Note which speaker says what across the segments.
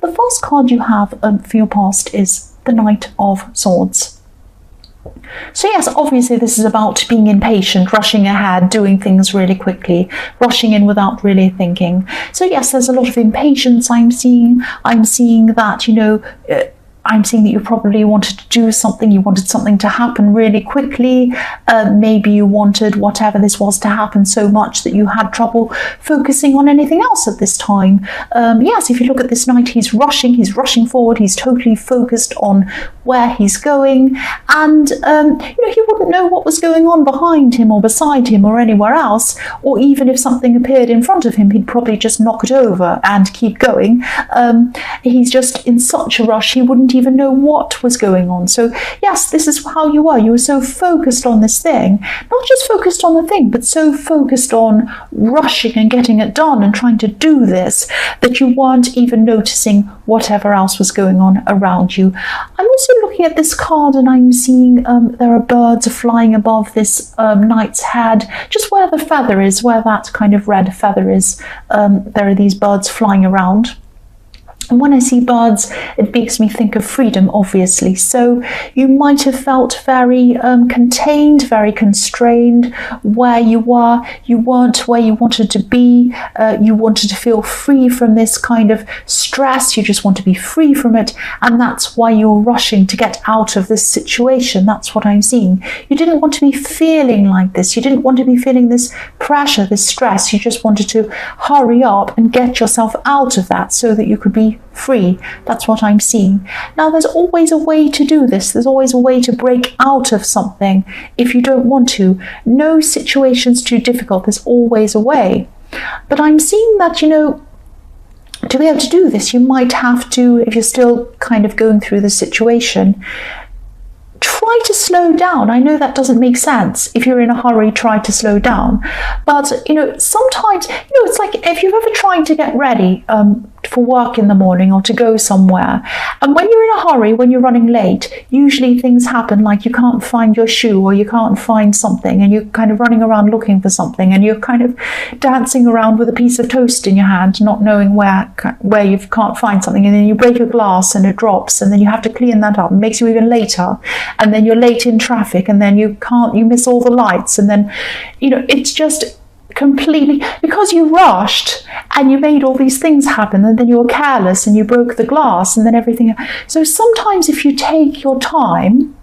Speaker 1: The first card you have for your past is the Knight of Swords. So yes, obviously this is about being impatient, rushing ahead, doing things really quickly, rushing in without really thinking. So yes, there's a lot of impatience I'm seeing. I'm seeing that, I'm seeing that you probably wanted to do something, you wanted something to happen really quickly. Maybe you wanted whatever this was to happen so much that you had trouble focusing on anything else at this time. Yes, if you look at this knight, he's rushing forward, he's totally focused on where he's going, and he wouldn't know what was going on behind him or beside him or anywhere else, or even if something appeared in front of him, he'd probably just knock it over and keep going. He's just in such a rush, he wouldn't even know what was going on. So yes, this is how you were. You were so focused on this thing, not just focused on the thing, but so focused on rushing and getting it done and trying to do this that you weren't even noticing whatever else was going on around you. I'm also looking at this card and I'm seeing there are birds flying above this knight's head, just where the feather is, where that kind of red feather is. There are these birds flying around. And when I see birds, it makes me think of freedom, obviously. So you might have felt very contained, very constrained where you were. You weren't where you wanted to be. You wanted to feel free from this kind of stress. You just want to be free from it. And that's why you're rushing to get out of this situation. That's what I'm seeing. You didn't want to be feeling like this. You didn't want to be feeling this pressure, this stress. You just wanted to hurry up and get yourself out of that so that you could be free. That's what I'm seeing. Now, there's always a way to do this. There's always a way to break out of something if you don't want to. No situation's too difficult. There's always a way. But I'm seeing that, to be able to do this, you might have to, if you're still kind of going through the situation, try to slow down. I know that doesn't make sense. If you're in a hurry, try to slow down. But, sometimes, it's like if you've ever tried to get ready for work in the morning or to go somewhere, and when you're in a hurry, when you're running late, usually things happen like you can't find your shoe or you can't find something, and you're kind of running around looking for something, and you're kind of dancing around with a piece of toast in your hand, not knowing where you can't find something, and then you break a glass and it drops, and then you have to clean that up. It makes you even later, and then you're late in traffic, and then you miss all the lights, and then it's just completely because you rushed and you made all these things happen, and then you were careless and you broke the glass, and then everything. So sometimes if you take your time,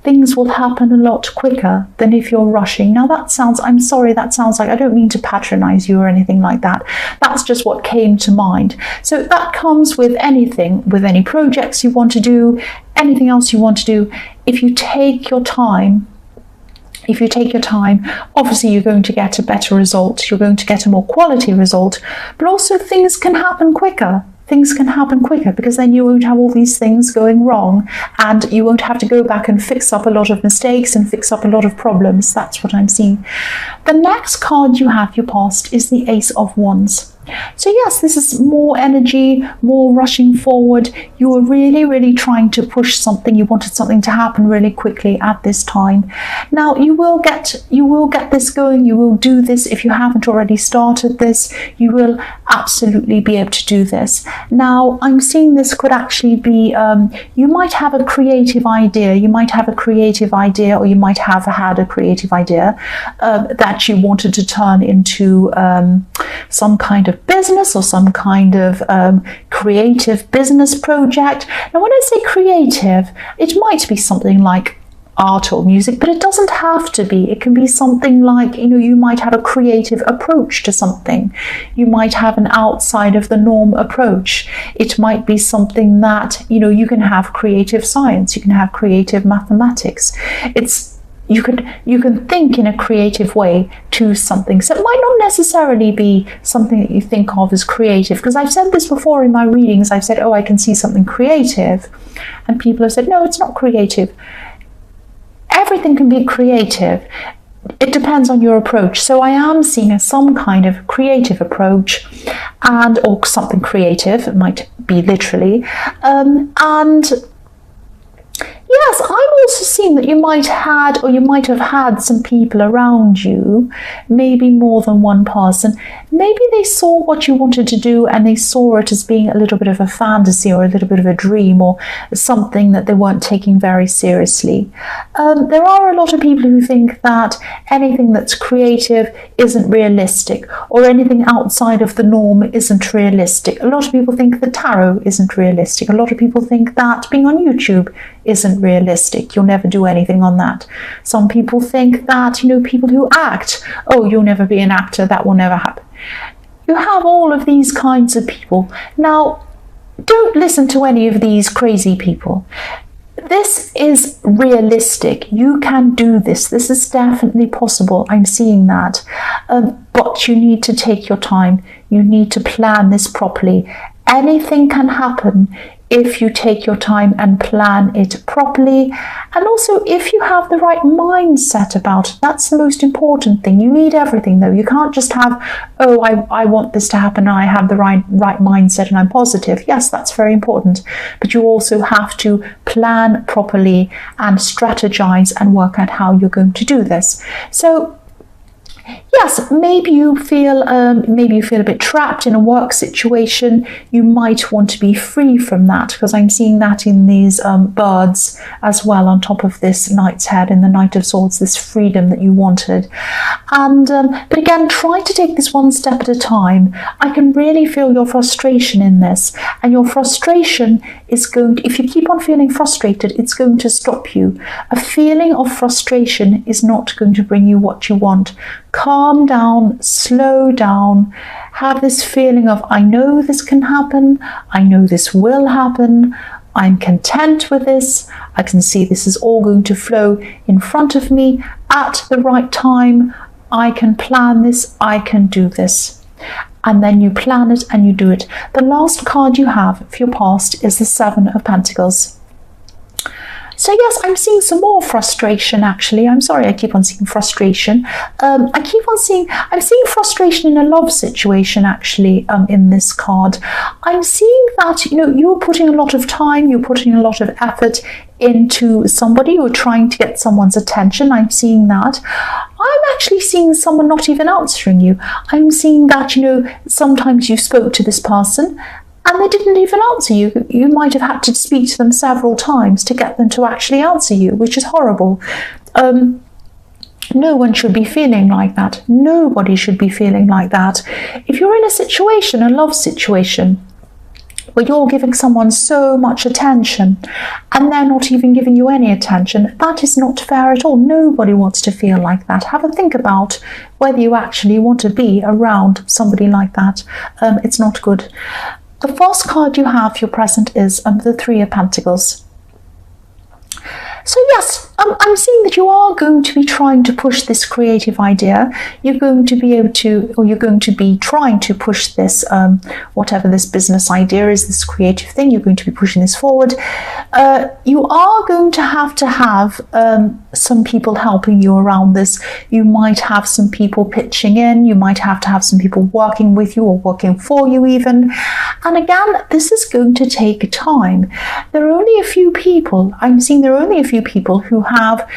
Speaker 1: things will happen a lot quicker than if you're rushing. Now I'm sorry, that sounds like, I don't mean to patronize you or anything like that. That's just what came to mind. So that comes with anything, with any projects you want to do, anything else you want to do. If you take your time, obviously you're going to get a better result. You're going to get a more quality result, but also things can happen quicker. Because then you won't have all these things going wrong, and you won't have to go back and fix up a lot of mistakes and fix up a lot of problems. That's what I'm seeing. The next card you have, your past, is the Ace of Wands. So yes, this is more energy, more rushing forward. You were really, really trying to push something. You wanted something to happen really quickly at this time. Now you will get this going. You will do this. If you haven't already started this, you will absolutely be able to do this. Now I'm seeing this could actually be, you might have a creative idea. Or you might have had a creative idea that you wanted to turn into some kind of business or some kind of creative business project. Now when I say creative, it might be something like art or music, but it doesn't have to be. It can be something like, you might have a creative approach to something. You might have an outside of the norm approach. It might be something that, you can have creative science, you can have creative mathematics. You can think in a creative way to something. So it might not necessarily be something that you think of as creative, because I've said this before in my readings. I've said, I can see something creative, and people have said, no, it's not creative. Everything can be creative. It depends on your approach. So I am seeing some kind of creative approach, or something creative. It might be literally, and Yes, I'm also seeing that you might have had some people around you, maybe more than one person. Maybe they saw what you wanted to do and they saw it as being a little bit of a fantasy or a little bit of a dream or something that they weren't taking very seriously. There are a lot of people who think that anything that's creative isn't realistic, or anything outside of the norm isn't realistic. A lot of people think the tarot isn't realistic. A lot of people think that being on YouTube isn't realistic. You'll never do anything on that. Some people think that, people who act, oh, you'll never be an actor, that will never happen. You have all of these kinds of people. Now, don't listen to any of these crazy people. This is realistic. You can do this. This is definitely possible. I'm seeing that. But you need to take your time. You need to plan this properly. Anything can happen if you take your time and plan it properly. And also, if you have the right mindset about it, that's the most important thing. You need everything, though. You can't just have, oh, I want this to happen and I have the right mindset and I'm positive. Yes, that's very important. But you also have to plan properly and strategize and work out how you're going to do this. So, yes, maybe you feel a bit trapped in a work situation. You might want to be free from that, because I'm seeing that in these birds as well, on top of this Knight's Head in the Knight of Swords, this freedom that you wanted. And but again, try to take this one step at a time. I can really feel your frustration in this, and your frustration is going to, if you keep on feeling frustrated, it's going to stop you. A feeling of frustration is not going to bring you what you want. Calm down, slow down, have this feeling of, I know this can happen, I know this will happen, I'm content with this, I can see this is all going to flow in front of me at the right time, I can plan this, I can do this. And then you plan it and you do it. The last card you have for your past is the Seven of Pentacles. So yes, I'm seeing some more frustration, actually. I'm sorry I keep on seeing frustration. I'm seeing frustration in a love situation, actually, in this card. I'm seeing that, you're putting a lot of time, you're putting a lot of effort into somebody, you're trying to get someone's attention. I'm seeing that. I'm actually seeing someone not even answering you. I'm seeing that, sometimes you spoke to this person and they didn't even answer you. You might have had to speak to them several times to get them to actually answer you, which is horrible. No one should be feeling like that. Nobody should be feeling like that. If you're in a situation, a love situation, where you're giving someone so much attention and they're not even giving you any attention, that is not fair at all. Nobody wants to feel like that. Have a think about whether you actually want to be around somebody like that. It's not good. The first card you have for your present is the Three of Pentacles. So yes, I'm seeing that you are going to be trying to push this creative idea. You're going to be able to, or you're going to be trying to push this, whatever this business idea is, this creative thing, you're going to be pushing this forward. You are going to have some people helping you around this. You might have some people pitching in. You might have to have some people working with you or working for you even. And again, this is going to take time. There are only a few people, I'm seeing there are only a few people who have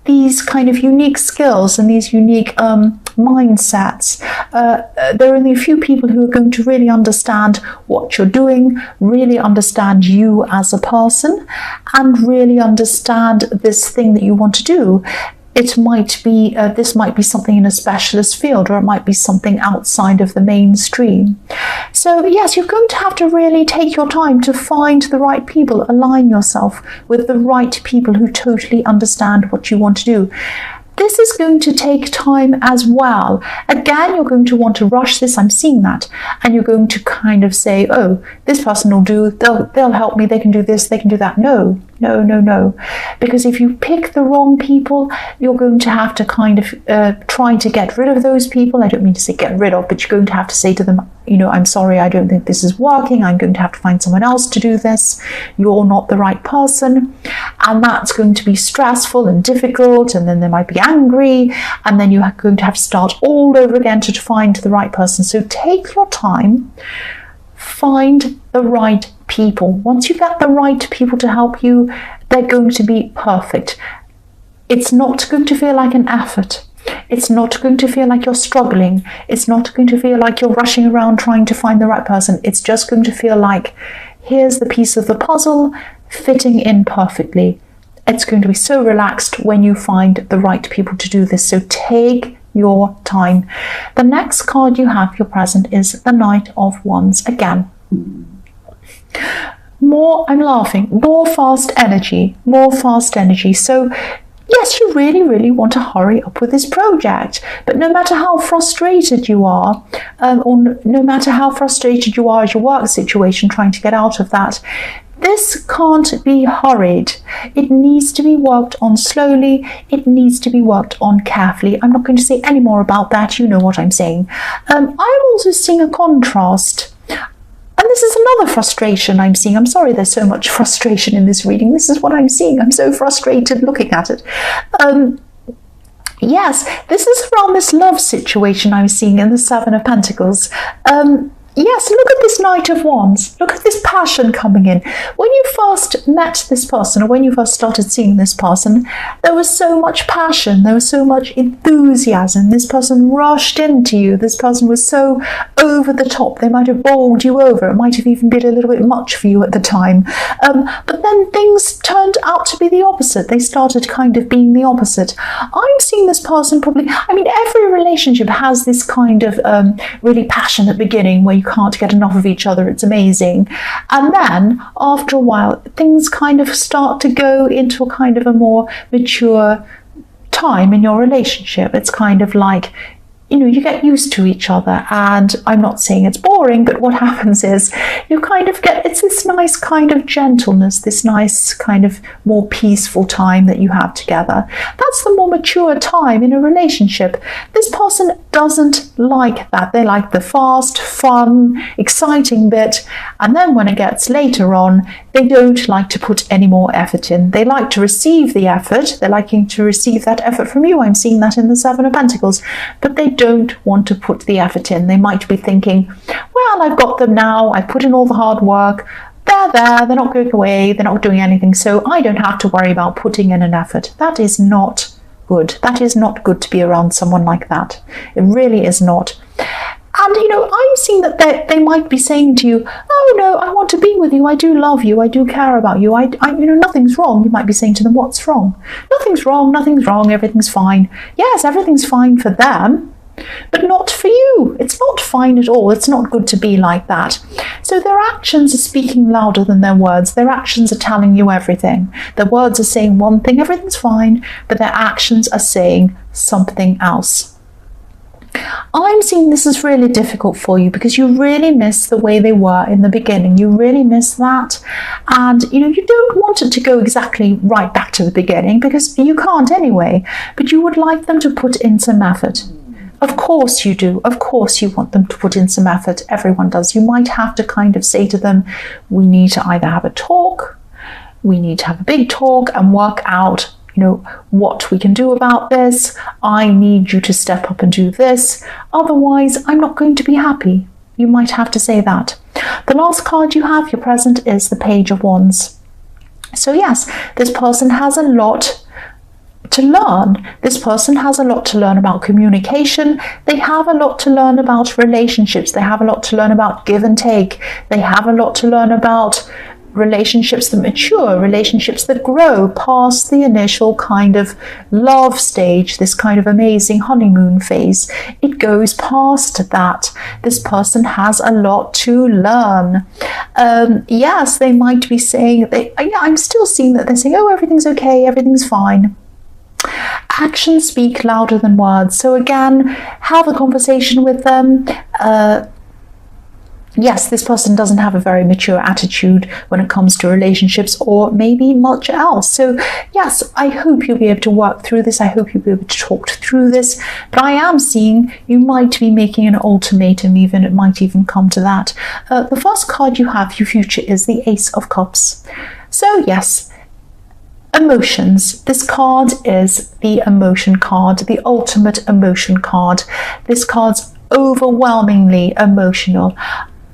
Speaker 1: these kind of unique skills and these unique mindsets. There are only a few people who are going to really understand what you're doing, really understand you as a person, and really understand this thing that you want to do. It might be, this might be something in a specialist field, or it might be something outside of the mainstream. So yes, you're going to have to really take your time to find the right people, align yourself with the right people who totally understand what you want to do. This is going to take time as well. Again, you're going to want to rush this, I'm seeing that. And you're going to kind of say, oh, this person will do, they'll help me, they can do this, they can do that. No. Because if you pick the wrong people, you're going to have to kind of try to get rid of those people. I don't mean to say get rid of, but you're going to have to say to them, I'm sorry, I don't think this is working. I'm going to have to find someone else to do this. You're not the right person. And that's going to be stressful and difficult. And then they might be angry. And then you're going to have to start all over again to find the right person. So take your time. Find the right people. Once you get the right people to help you, they're going to be perfect. It's not going to feel like an effort. It's not going to feel like you're struggling. It's not going to feel like you're rushing around trying to find the right person. It's just going to feel like, here's the piece of the puzzle fitting in perfectly. It's going to be so relaxed when you find the right people to do this. So take your time. The next card you have, your present, is the Knight of Wands again. I'm laughing, more fast energy. So yes, you really want to hurry up with this project, but no matter how frustrated you are, or no matter how frustrated you are at your work situation trying to get out of that, this can't be hurried. It needs to be worked on slowly. It needs to be worked on carefully. I'm not going to say any more about that. You know what I'm saying. I'm also seeing a contrast. And this is another frustration I'm seeing. I'm sorry there's so much frustration in this reading. This is what I'm seeing. I'm so frustrated looking at it. Yes, this is around this love situation I'm seeing in the Seven of Pentacles. Yes, look at this Knight of Wands. Look at this passion coming in. When you first met this person, or when you first started seeing this person, there was so much passion. There was so much enthusiasm. This person rushed into you. This person was so over the top. They might have bowled you over. It might have even been a little bit much for you at the time. But then things turned out to be the opposite. They started kind of being the opposite. I'm seeing this person every relationship has this kind of really passionate beginning where you can't get enough of each other. It's amazing. And then after a while, things kind of start to go into a kind of a more mature time in your relationship. It's kind of like, you get used to each other, and I'm not saying it's boring, but what happens is you kind of it's this nice kind of gentleness, this nice kind of more peaceful time that you have together. That's the more mature time in a relationship. This person doesn't like that. They like the fast, fun, exciting bit, and then when it gets later on, they don't like to put any more effort in. They like to receive the effort. They're liking to receive that effort from you. I'm seeing that in the Seven of Pentacles, but they don't want to put the effort in. They might be thinking, well, I've got them now. I've put in all the hard work. They're there. They're not going away. They're not doing anything. So I don't have to worry about putting in an effort. That is not good. That is not good to be around someone like that. It really is not. And, I'm seeing that they might be saying to you, oh, no, I want to be with you. I do love you. I do care about you. Nothing's wrong. You might be saying to them, what's wrong? Nothing's wrong. Nothing's wrong. Everything's fine. Yes, everything's fine for them, but not for you. It's not fine at all. It's not good to be like that. So their actions are speaking louder than their words. Their actions are telling you everything. Their words are saying one thing, everything's fine, but their actions are saying something else. I'm seeing this is really difficult for you because you really miss the way they were in the beginning. You really miss that. And, you don't want it to go exactly right back to the beginning because you can't anyway. But you would like them to put in some effort. Of course you do. Of course you want them to put in some effort. Everyone does. You might have to kind of say to them, we need to either have a talk, we need to have a big talk and work out what we can do about this. I need you to step up and do this. Otherwise, I'm not going to be happy. You might have to say that. The last card you have, your present, is the Page of Wands. So yes, this person has a lot to learn. This person has a lot to learn about communication. They have a lot to learn about relationships. They have a lot to learn about give and take. They have a lot to learn about relationships that mature, relationships that grow past the initial kind of love stage, this kind of amazing honeymoon phase. It goes past that. This person has a lot to learn. Yes, they might be saying, I'm still seeing that they're saying, oh, everything's okay, everything's fine. Actions speak louder than words. So again, have a conversation with them. Yes, this person doesn't have a very mature attitude when it comes to relationships or maybe much else. So yes, I hope you'll be able to work through this. I hope you'll be able to talk through this. But I am seeing you might be making an ultimatum even. It might even come to that. The first card you have, your future, is the Ace of Cups. So yes, emotions. This card is the emotion card, the ultimate emotion card. This card's overwhelmingly emotional.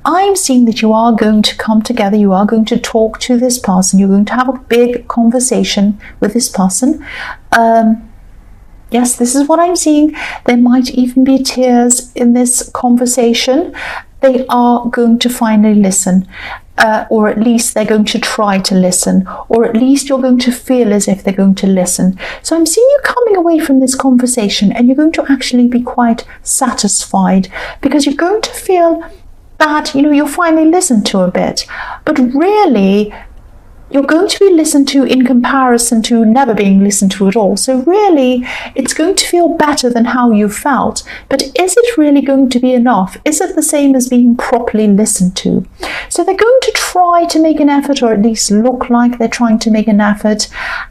Speaker 1: I'm seeing that you are going to come together, you are going to talk to this person, you're going to have a big conversation with this person. Yes, this is what I'm seeing. There might even be tears in this conversation. They are going to finally listen, or at least they're going to try to listen, or at least you're going to feel as if they're going to listen. So I'm seeing you coming away from this conversation and you're going to actually be quite satisfied, because you're going to feel that, you're finally listened to a bit, but really you're going to be listened to in comparison to never being listened to at all. So really, it's going to feel better than how you felt. But is it really going to be enough? Is it the same as being properly listened to? So they're going to try to make an effort, or at least look like they're trying to make an effort.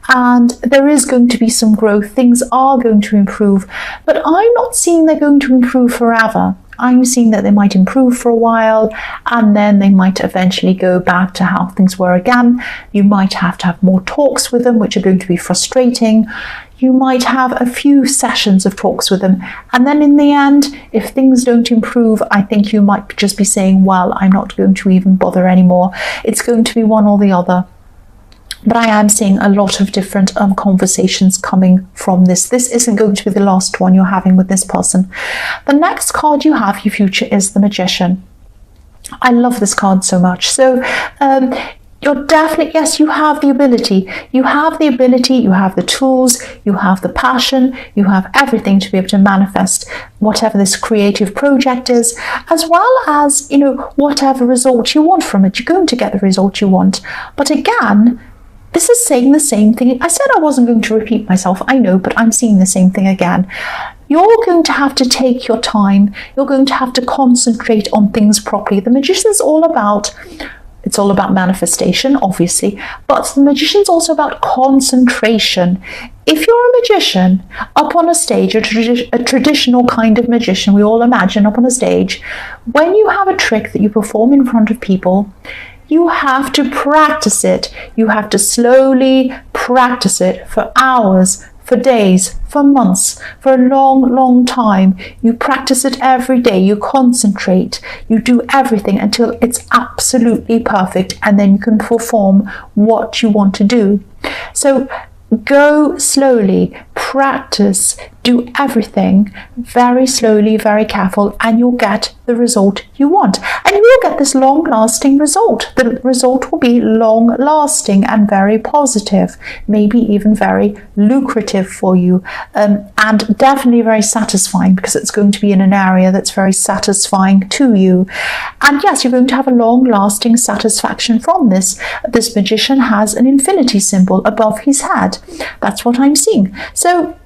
Speaker 1: And there is going to be some growth. Things are going to improve. But I'm not seeing they're going to improve forever. I'm seeing that they might improve for a while and then they might eventually go back to how things were again. You might have to have more talks with them, which are going to be frustrating. You might have a few sessions of talks with them. And then in the end, if things don't improve, I think you might just be saying, well, I'm not going to even bother anymore. It's going to be one or the other. But I am seeing a lot of different conversations coming from this. This isn't going to be the last one you're having with this person. The next card you have, your future, is the Magician. I love this card so much. So you're definitely, yes, you have the ability. You have the ability, you have the tools, you have the passion, you have everything to be able to manifest whatever this creative project is, as well as, whatever result you want from it. You're going to get the result you want. But again, this is saying the same thing. I said I wasn't going to repeat myself, I know, but I'm seeing the same thing again. You're going to have to take your time. You're going to have to concentrate on things properly. The Magician's all about manifestation, obviously, but the Magician's also about concentration. If you're a magician up on a stage, a traditional kind of magician, we all imagine up on a stage, when you have a trick that you perform in front of people, you have to practice it. You have to slowly practice it for hours, for days, for months, for a long, long time. You practice it every day. You concentrate. You do everything until it's absolutely perfect, and then you can perform what you want to do. So go slowly, practice, do everything very slowly, very careful, and you'll get the result you want. And you will get this long-lasting result. The result will be long-lasting and very positive, maybe even very lucrative for you, and definitely very satisfying, because it's going to be in an area that's very satisfying to you. And yes, you're going to have a long-lasting satisfaction from this. This Magician has an infinity symbol above his head. That's what I'm seeing. So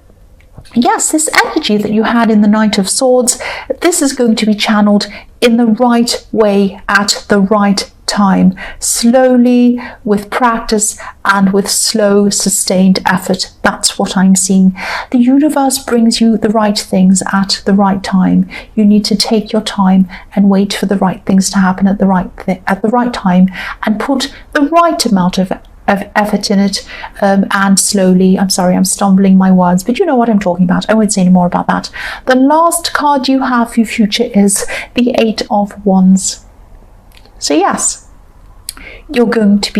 Speaker 1: yes, this energy that you had in the Knight of Swords, this is going to be channeled in the right way at the right time, slowly, with practice and with slow, sustained effort. That's what I'm seeing. The universe brings you the right things at the right time. You need to take your time and wait for the right things to happen at the right time, and put the right amount of effort in it, and slowly. I'm sorry, I'm stumbling my words, but you know what I'm talking about. I won't say any more about that. The last card you have for your future is the Eight of Wands. So yes, you're going to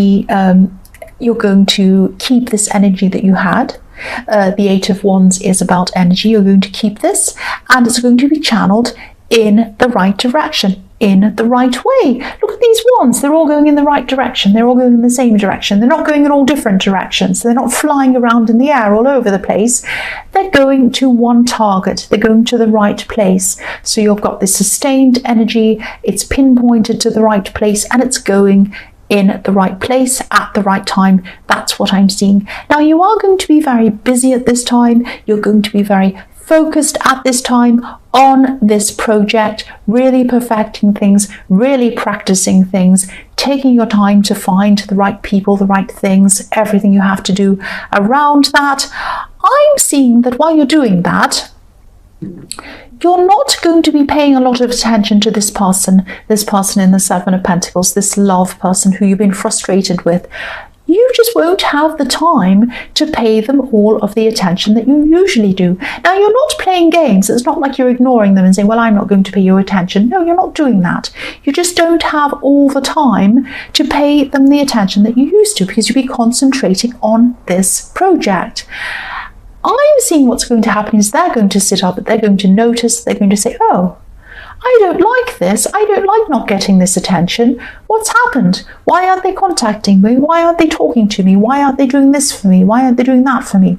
Speaker 1: keep this energy that you had. The Eight of Wands is about energy. You're going to keep this, and it's going to be channeled in the right direction, in the right way. Look at these wands. They're all going in the right direction. They're all going in the same direction. They're not going in all different directions. They're not flying around in the air all over the place. They're going to one target. They're going to the right place. So you've got this sustained energy. It's pinpointed to the right place, and it's going in the right place at the right time. That's what I'm seeing. Now, you are going to be very busy at this time. You're going to be very focused at this time on this project, really perfecting things, really practicing things, taking your time to find the right people, the right things, everything you have to do around that. I'm seeing that while you're doing that, you're not going to be paying a lot of attention to this person in the Seven of Pentacles, this love person who you've been frustrated with. you just won't have the time to pay them all of the attention that you usually do. Now, you're not playing games. It's not like you're ignoring them and saying, well, I'm not going to pay you attention. No, you're not doing that. You just don't have all the time to pay them the attention that you used to, because you'll be concentrating on this project. I'm seeing what's going to happen is they're going to sit up, they're going to notice, they're going to say, oh, I don't like this. I don't like not getting this attention. What's happened? Why aren't they contacting me? Why aren't they talking to me? Why aren't they doing this for me? Why aren't they doing that for me?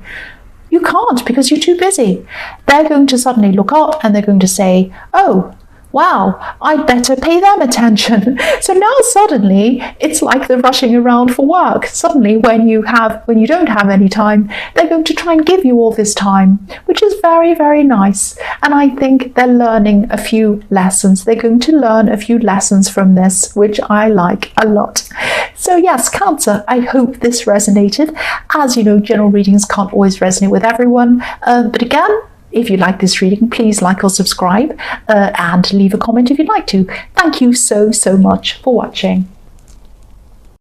Speaker 1: You can't, because you're too busy. They're going to suddenly look up and they're going to say, oh, wow, I'd better pay them attention. So now suddenly it's like they're rushing around for work. Suddenly when you don't have any time, they're going to try and give you all this time, which is very, very nice. And I think they're learning a few lessons. They're going to learn a few lessons from this, which I like a lot. So yes, Cancer, I hope this resonated. As you know, general readings can't always resonate with everyone. But again, if you like this reading, please like or subscribe and leave a comment if you'd like to. Thank you so much for watching.